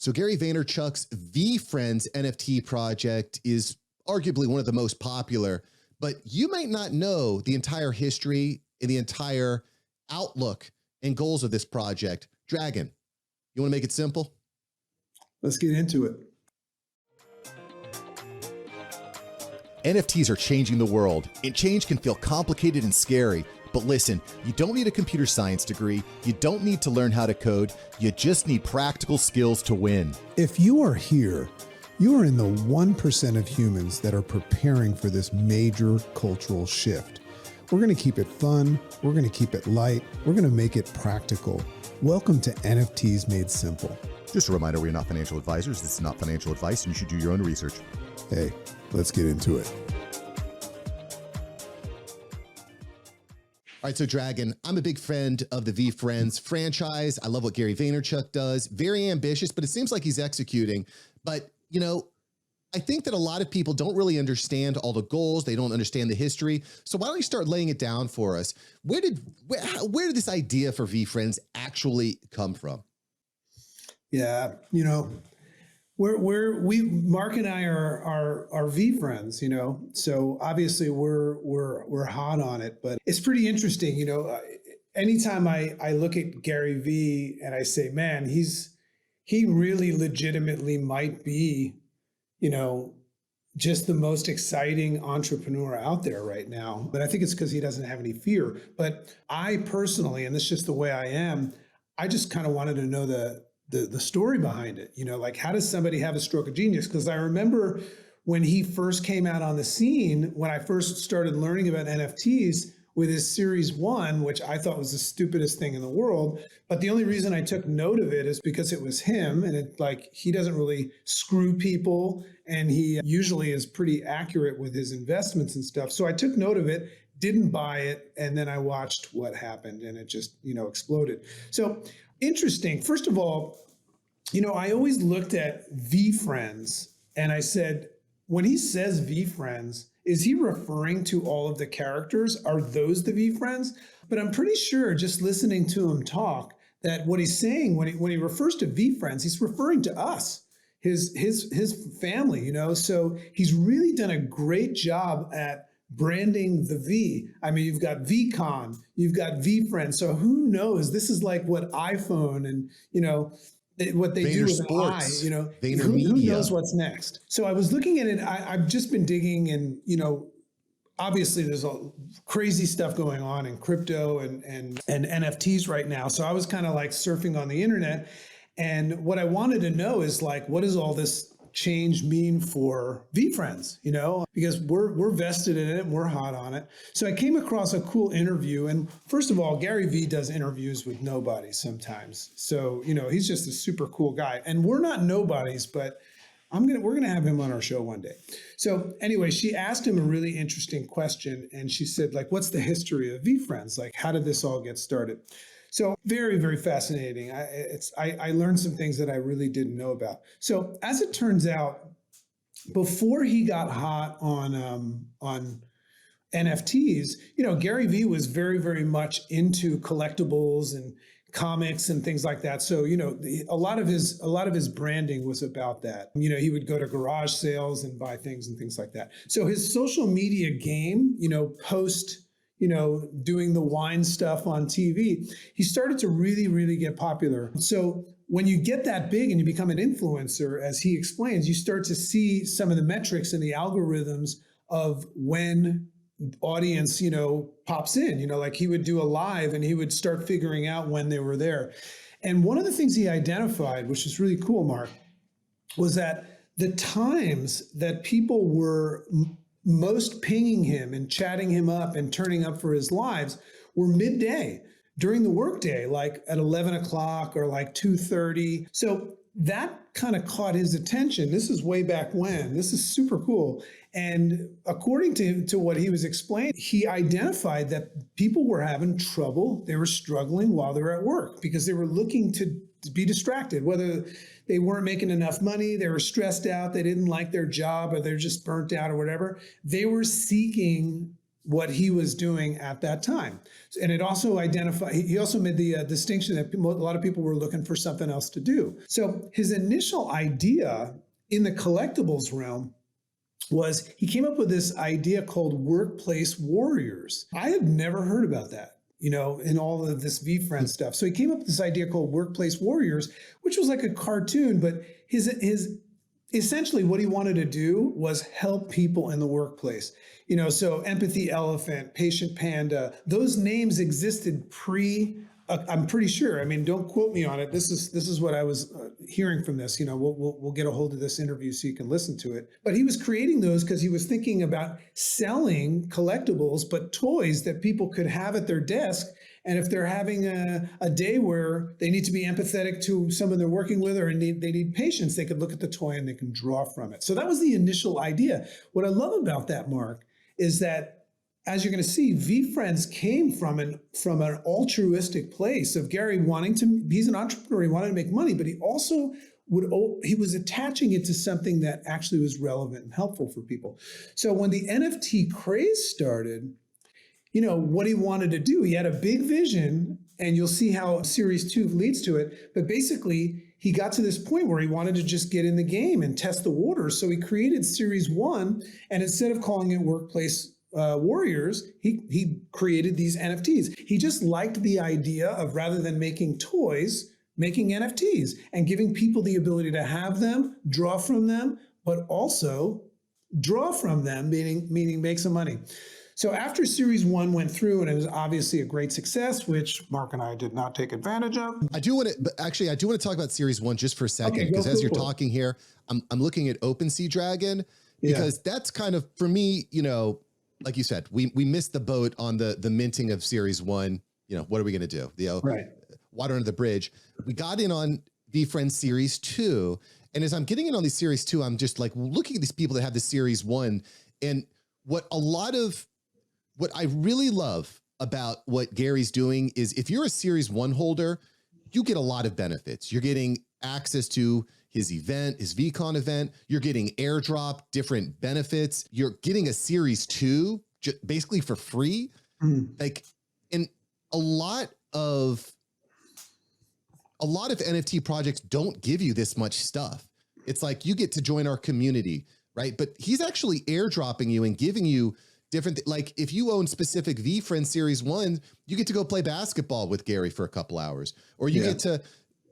So Gary Vaynerchuk's Veefriends NFT project is arguably one of the most popular, but you might not know the entire history and the entire outlook and goals of this project. Dragon, you want to make it simple? Let's get into it. NFTs are changing the world, and change can feel complicated and scary. But listen, you don't need a computer science degree. You don't need to learn how to code. You just need practical skills to win. If you are here, you are in the 1% of humans that are preparing for this major cultural shift. We're going to keep it fun. We're going to keep it light. We're going to make it practical. Welcome to NFTs Made Simple. Just a reminder, we're not financial advisors. This is not financial advice, and you should do your own research. Hey, let's get into it. All right, so Dragon, I'm a big friend of the Veefriends franchise. I love what Gary Vaynerchuk does. Very ambitious, but it seems like he's executing. But, you know, I think that a lot of people don't really understand all the goals. They don't understand the history. So why don't you start laying it down for us? Where did this idea for Veefriends actually come from? Yeah, you know, Mark and I are Veefriends, you know, so obviously we're hot on it, but it's pretty interesting, you know. Anytime I look at Gary V and I say, man, he really legitimately might be, you know, just the most exciting entrepreneur out there right now. But I think it's because he doesn't have any fear. But I personally, and this is just the way I am, I just kind of wanted to know the story behind it, you know, like how does somebody have a stroke of genius? Because I remember when he first came out on the scene, when I first started learning about NFTs with his Series 1, which I thought was the stupidest thing in the world. But the only reason I took note of it is because it was him, and it, like, he doesn't really screw people, and he usually is pretty accurate with his investments and stuff. So I took note of it, didn't buy it, and then I watched what happened, and it just, you know, exploded. So interesting. First of all, you know, I always looked at Veefriends and I said, when he says Veefriends, is he referring to all of the characters? Are those the Veefriends? But I'm pretty sure just listening to him talk that what he's saying when he refers to Veefriends, he's referring to us, his family, you know. So he's really done a great job at branding the V. I mean, you've got VCon, you've got Veefriends. So who knows? This is like what iPhone and, you know, what they do with an I, you know, who knows what's next? So I was looking at it. I've just been digging, and, you know, obviously there's a crazy stuff going on in crypto and NFTs right now. So I was kind of like surfing on the internet. And what I wanted to know is, like, what does all this change mean for Veefriends, you know, because we're vested in it and we're hot on it. So I came across a cool interview. And first of all, Gary V does interviews with nobodies sometimes. So, you know, he's just a super cool guy. And we're not nobodies, but we're gonna have him on our show one day. So anyway, she asked him a really interesting question, and she said, like, what's the history of Veefriends? Like, how did this all get started? So very, very fascinating. I learned some things that I really didn't know about. So as it turns out, before he got hot on NFTs, you know, Gary V was very, very much into collectibles and comics and things like that. So, you know, a lot of his branding was about that. You know, he would go to garage sales and buy things and things like that. So his social media game, you know, post, you know, doing the wine stuff on TV, he started to really, really get popular. So when you get that big and you become an influencer, as he explains, you start to see some of the metrics and the algorithms of when audience, you know, pops in. You know, like he would do a live and he would start figuring out when they were there. And one of the things he identified, which is really cool, Mark, was that the times that people were most pinging him and chatting him up and turning up for his lives were midday during the workday, like at 11 o'clock or like 2:30. So that kind of caught his attention. This is way back when. This is super cool. And according to what he was explaining, he identified that people were having trouble. They were struggling while they were at work because they were looking to be distracted, whether they weren't making enough money, they were stressed out, they didn't like their job, or they're just burnt out or whatever. They were seeking what he was doing at that time. And it also identified, he also made the distinction that a lot of people were looking for something else to do. So his initial idea in the collectibles realm was he came up with this idea called workplace warriors. I had never heard about that, in all of this VFriend stuff. So he came up with this idea called workplace warriors, which was like a cartoon, but his essentially what he wanted to do was help people in the workplace. So empathy elephant, patient panda, those names existed I'm pretty sure. I mean, don't quote me on it. This is what I was hearing from this. We'll get a hold of this interview so you can listen to it. But he was creating those because he was thinking about selling collectibles, but toys that people could have at their desk. And if they're having a day where they need to be empathetic to someone they're working with, or they need patience, they could look at the toy and they can draw from it. So that was the initial idea. What I love about that, Mark, is that, as you're going to see, VFriends came from an altruistic place of Gary he's an entrepreneur, he wanted to make money, but he also he was attaching it to something that actually was relevant and helpful for people. So when the NFT craze started, what he wanted to do, he had a big vision, and you'll see how Series 2 leads to it. But basically, he got to this point where he wanted to just get in the game and test the waters. So he created Series 1, and instead of calling it Workplace Warriors, he created these NFTs. He just liked the idea of, rather than making toys, making NFTs and giving people the ability to have them, draw from them, but also draw from them, meaning make some money. So after Series 1 went through, and it was obviously a great success, which Mark and I did not take advantage of. I do want to talk about Series 1 just for a second, because as you're talking here, I'm looking at OpenSea Dragon, because that's kind of, for me, like you said, we missed the boat on the minting of Series 1. What are we going to do? Right. Water under the bridge. We got in on VFriends Series 2. And as I'm getting in on these Series 2, I'm just like looking at these people that have the Series 1. And what I really love about what Gary's doing is, if you're a Series 1 holder, you get a lot of benefits. You're getting access to his event, his VCon event. You're getting airdrop, different benefits. You're getting a Series 2 basically for free. And a lot of NFT projects don't give you this much stuff. It's like, you get to join our community, right? But he's actually airdropping you and giving you different, like if you own specific VFriends Series 1, you get to go play basketball with Gary for a couple hours, or you get to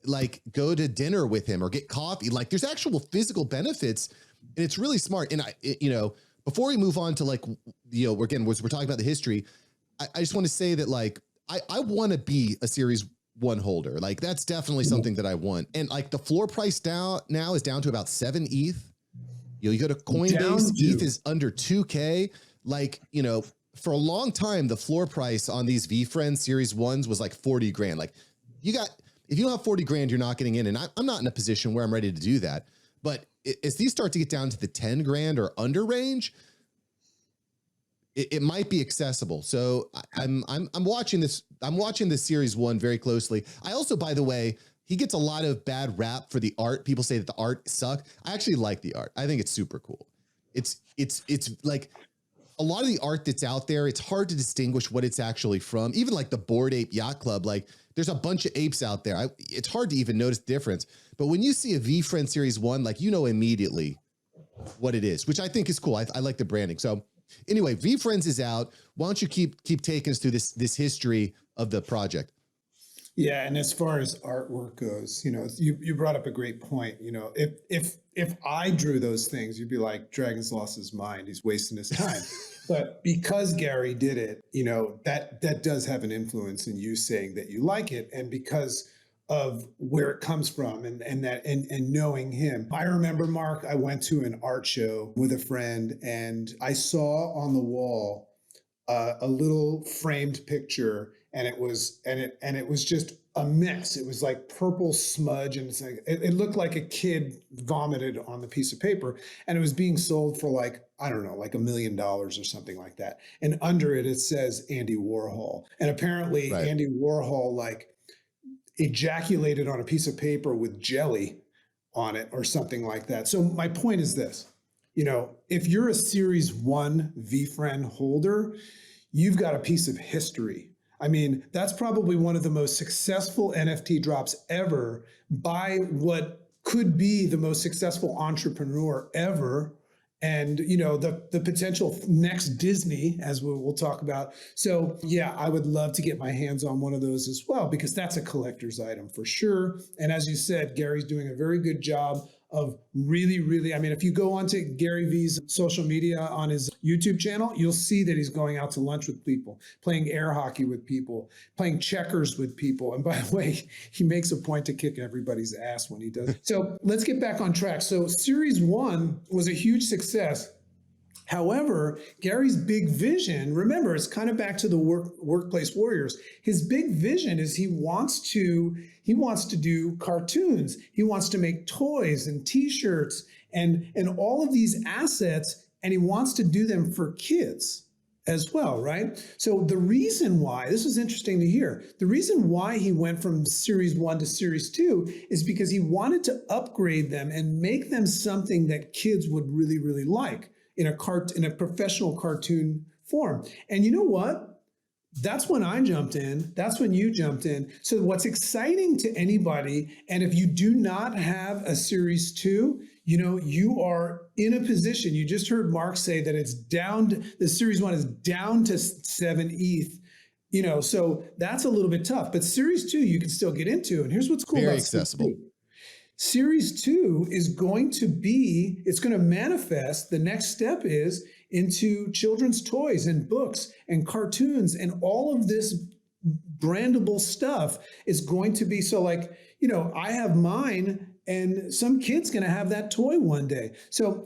like go to dinner with him or get coffee. Like, there's actual physical benefits, and it's really smart. And before we move on to again, we're talking about the history, I just want to say that, like, I want to be a Series 1 holder. Like, that's definitely something that I want. And like, the floor price now is down to about 7 ETH. You go to Coinbase, ETH is under 2K. Like, for a long time, the floor price on these VFriends Series 1s was like 40 grand. Like, if you don't have 40 grand, you're not getting in. And I'm not in a position where I'm ready to do that. But as these start to get down to the 10 grand or under range, it might be accessible. So I'm watching this. I'm watching this Series 1 very closely. I also, by the way, he gets a lot of bad rap for the art. People say that the art sucks. I actually like the art. I think it's super cool. It's like, a lot of the art that's out there, it's hard to distinguish what it's actually from. Even like the Bored Ape Yacht Club, like, there's a bunch of apes out there. It's hard to even notice the difference. But when you see a VFriend Series 1, like, immediately what it is, which I think is cool. I like the branding. So anyway, VFriends is out. Why don't you keep taking us through this history of the project? Yeah, and as far as artwork goes, you brought up a great point. If I drew those things, you'd be like, Dragon's lost his mind. He's wasting his time. But because Gary did it, that does have an influence in you saying that you like it, and because of where it comes from and knowing him. I remember, Mark, I went to an art show with a friend, and I saw on the wall a little framed picture, and it was just a mess. It was like purple smudge, and it looked like a kid vomited on the piece of paper, and it was being sold for like, I don't know, like $1 million or something like that. And under it, it says Andy Warhol. And apparently Andy Warhol like ejaculated on a piece of paper with jelly on it or something like that. So my point is this. you know, if you're a Series 1 VFriend holder, you've got a piece of history. I mean, that's probably one of the most successful NFT drops ever by what could be the most successful entrepreneur ever. And, you know, the potential next Disney, as we'll talk about. So yeah, I would love to get my hands on one of those as well, because that's a collector's item for sure. And as you said, Gary's doing a very good job of really, I mean, if you go onto Gary V's social media on his YouTube channel, you'll see that he's going out to lunch with people, playing air hockey with people, playing checkers with people. And by the way, he makes a point to kick everybody's ass when he does. So let's get back on track. So Series 1 was a huge success. However, Gary's big vision, remember, it's kind of back to the workplace warriors. His big vision is he wants to do cartoons. He wants to make toys and t-shirts and all of these assets, and he wants to do them for kids as well, right? So the reason why, this was interesting to hear, the reason why he went from Series 1 to Series 2 is because he wanted to upgrade them and make them something that kids would really like in a professional cartoon form. And you know what? That's when I jumped in. That's when you jumped in. So what's exciting to anybody, and if you do not have a Series 2, you know, you are in a position, you just heard Mark say that it's down, the Series 1 is down to 7 ETH, you know, so that's a little bit tough. But Series 2, you can still get into. And here's what's cool Very about accessible. Series 2 is going to be, it's going to manifest, the next step is into children's toys and books and cartoons, and all of this brandable stuff is going to be, so like, you know, I have mine and some kid's going to have that toy one day. So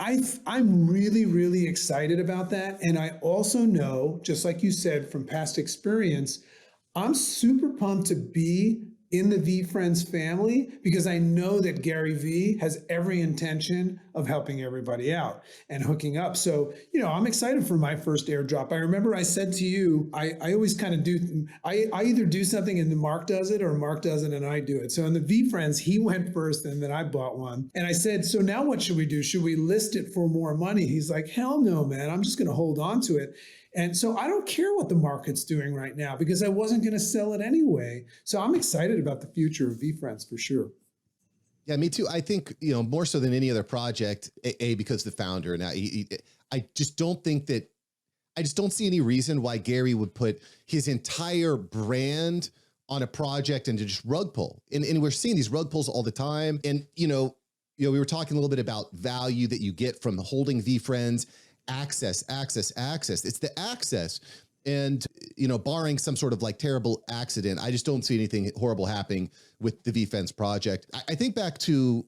I'm really excited about that. And I also know, just like you said, from past experience, I'm super pumped to be in the Veefriends family, because I know that Gary V has every intention of helping everybody out and hooking up. So, you know, I'm excited for my first airdrop. I remember I said to you, I always kind of do, I either do something and then Mark does it, or Mark does it and I do it. So in the Veefriends, he went first and then I bought one. And I said, so now what should we do? Should we list it for more money? He's like, hell no, man, I'm just going to hold on to it. And so I don't care what the market's doing right now, because I wasn't going to sell it anyway. So I'm excited about the future of Veefriends for sure. Yeah, me too. I think, you know, more so than any other project, because the founder, and I just don't think that, I just don't see any reason why Gary would put his entire brand on a project and to just rug pull. And we're seeing these rug pulls all the time. And, you know, we were talking a little bit about value that you get from holding Veefriends. Access. It's the access. And, you know, barring some sort of like terrible accident, I just don't see anything horrible happening with the Veefriends project. I think back to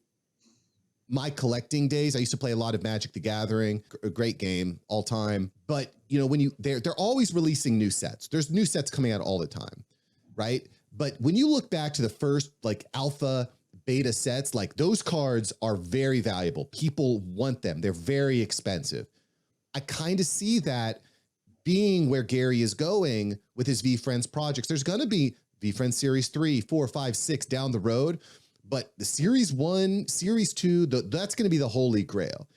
my collecting days. I used to play a lot of Magic the Gathering, a great game all time. But, you know, when they're always releasing new sets. There's new sets coming out all the time, right? But when you look back to the first like alpha beta sets, like those cards are very valuable. People want them. They're very expensive. I kind of see that being where Gary is going with his Veefriends projects. There's going to be Veefriends Series 3, 4, 5, 6 down the road, but the Series 1, Series 2, that's going to be the holy grail.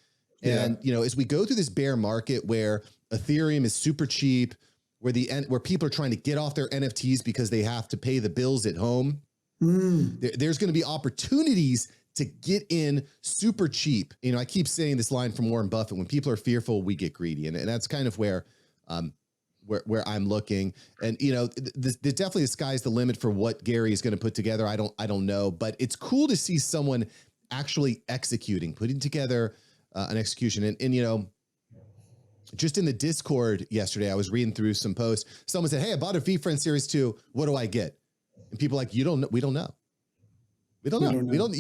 Yeah. And, you know, as we go through this bear market where Ethereum is super cheap, where people are trying to get off their NFTs because they have to pay the bills at home, there's going to be opportunities to get in super cheap. You know, I keep saying this line from Warren Buffett: when people are fearful, we get greedy. And that's kind of where I'm looking. And, you know, there's definitely the sky's the limit for what Gary is going to put together. I don't know, but it's cool to see someone actually executing, putting together an execution. And, you know, just in the Discord yesterday, I was reading through some posts. Someone said, hey, I bought a Veefriends Series 2. What do I get? And people are like, you don't know. We don't know. You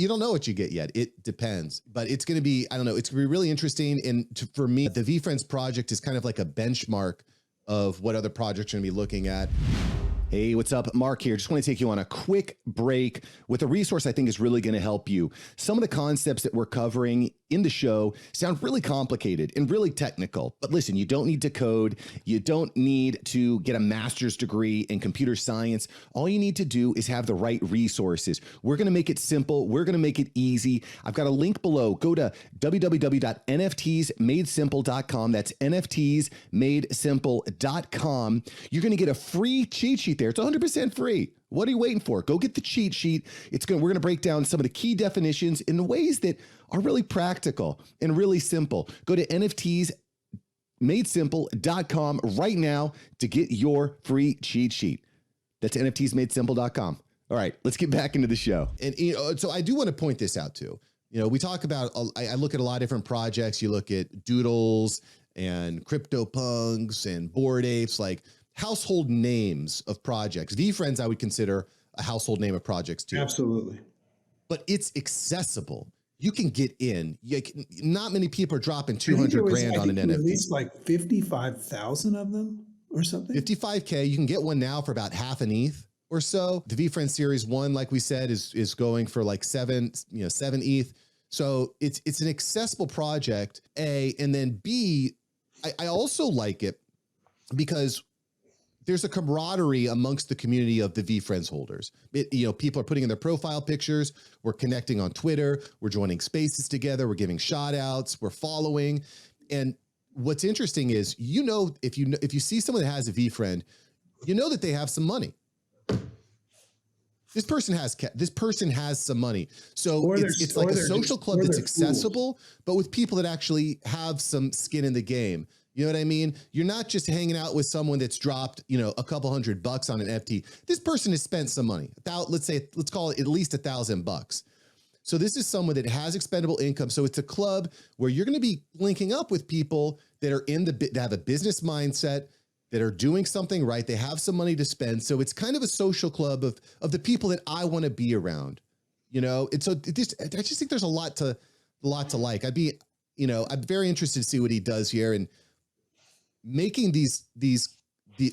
don't know what you get yet. It depends, but it's going to be, I don't know. It's going to be really interesting. And for me, the Veefriends project is kind of like a benchmark of what other projects are going to be looking at. Hey, what's up? Mark here. Just want to take you on a quick break with a resource I think is really going to help you. Some of the concepts that we're covering in the show sound really complicated and really technical. But listen, you don't need to code. You don't need to get a master's degree in computer science. All you need to do is have the right resources. We're going to make it simple. We're going to make it easy. I've got a link below. Go to www.nftsmadesimple.com. That's nftsmadesimple.com. You're going to get a free cheat sheet there. It's 100% free. What are you waiting for? Go get the cheat sheet. We're going to break down some of the key definitions in ways that are really practical and really simple. Go to nftsmadesimple.com right now to get your free cheat sheet. That's nftsmadesimple.com. All right, let's get back into the show. And so I do want to point this out too. We talk about, I look at a lot of different projects. You look at Doodles and CryptoPunks and Bored Apes, like household names of projects. Veefriends, I would consider a household name of projects too. Absolutely. But it's accessible. You can get in. Not many people are dropping 200 grand on an NFT. At least like 55,000 of them or something. 55K. You can get one now for about half an ETH or so. The Veefriends Series 1, like we said, is going for like 7 ETH. So it's an accessible project, A, and then B, I also like it because there's a camaraderie amongst the community of the Veefriends holders. People are putting in their profile pictures. We're connecting on Twitter. We're joining spaces together. We're giving shout outs. We're following. And what's interesting is, if you see someone that has a Veefriend, you know that they have some money. This person has some money. So it's like a social club that's accessible, but with people that actually have some skin in the game. You know what I mean? You're not just hanging out with someone that's dropped, a couple $100 on an NFT. This person has spent some money. Let's call it at least $1,000. So this is someone that has expendable income. So it's a club where you're going to be linking up with people that are that have a business mindset, that are doing something right. They have some money to spend. So it's kind of a social club of the people that I want to be around, And so I just think there's a lot to like. I'm very interested to see what he does here. And making these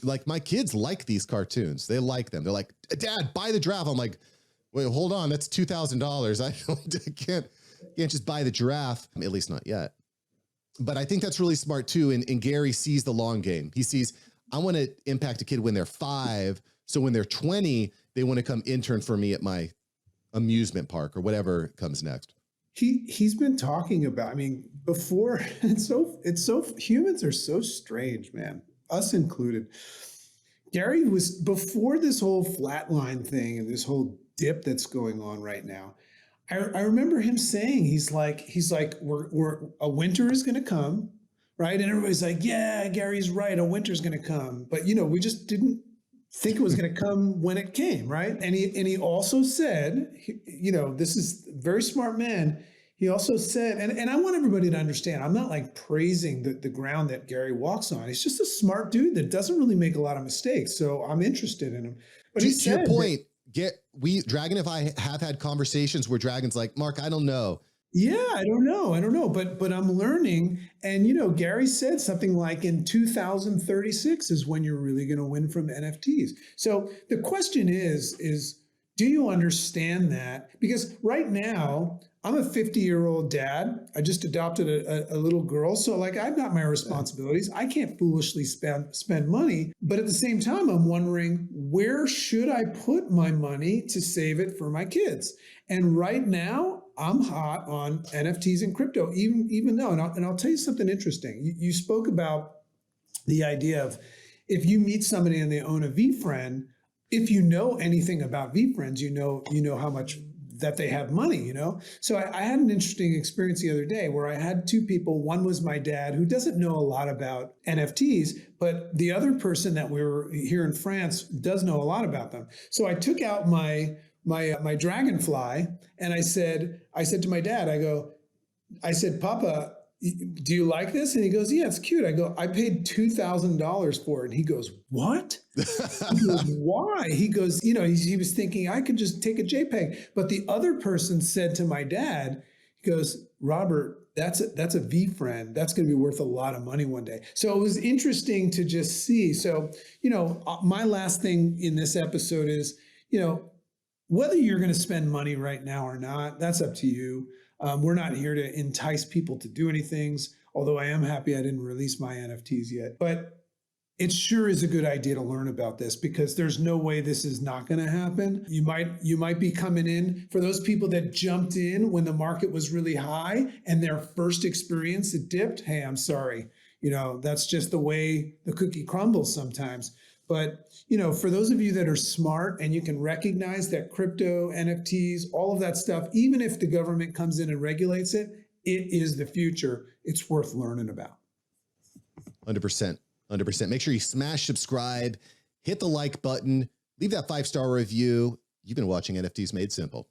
like, my kids like these cartoons. They like them. They're like, Dad, buy the giraffe. I'm like, wait, hold on. That's $2,000. I can't just buy the giraffe, at least not yet. But I think that's really smart too. And Gary sees the long game. He sees, I want to impact a kid when they're 5. So when they're 20, they want to come intern for me at my amusement park or whatever comes next. He's been talking about, before, it's so humans are so strange, man, us included. Gary was, before this whole flatline thing and this whole dip that's going on right now, I remember him saying, he's like, we're a winter is going to come, right? And everybody's like, yeah, Gary's right, a winter's going to come. But we just didn't think it was going to come when it came, right? And he also said, this is a very smart man. He also said, and I want everybody to understand, I'm not like praising the ground that Gary walks on. He's just a smart dude that doesn't really make a lot of mistakes. So I'm interested in him. But to your point, Dragon, if I have had conversations where Dragon's like, Mark, I don't know. Yeah, I don't know. But I'm learning. And, Gary said something like in 2036 is when you're really going to win from NFTs. So the question is, do you understand that? Because right now, I'm a 50-year-old dad. I just adopted a little girl. So like, I've got my responsibilities. I can't foolishly spend money. But at the same time, I'm wondering, where should I put my money to save it for my kids? And right now, I'm hot on NFTs and crypto, even though, and I'll tell you something interesting. You spoke about the idea of, if you meet somebody and they own a Veefriend, if you know anything about Veefriends, you know how much that they have money, So I had an interesting experience the other day where I had 2 people. One was my dad, who doesn't know a lot about NFTs, but the other person that we were here in France does know a lot about them. So I took out my dragonfly and I said to my dad, I said, Papa, do you like this? And he goes, yeah, it's cute. I go, I paid $2,000 for it. And he goes, what? He goes, why? He goes, he was thinking I could just take a JPEG. But the other person said to my dad, He goes, Robert, that's a V friend. That's going to be worth a lot of money one day. So it was interesting to just see. So, my last thing in this episode is, whether you're going to spend money right now or not, that's up to you. We're not here to entice people to do anything, although I am happy I didn't release my NFTs yet. But it sure is a good idea to learn about this, because there's no way this is not going to happen. You might be coming in for those people that jumped in when the market was really high and their first experience it dipped. Hey, I'm sorry. That's just the way the cookie crumbles sometimes. But, for those of you that are smart and you can recognize that crypto, NFTs, all of that stuff, even if the government comes in and regulates it, it is the future. It's worth learning about. 100%. 100%. Make sure you smash subscribe, hit the like button, leave that 5-star review. You've been watching NFTs Made Simple.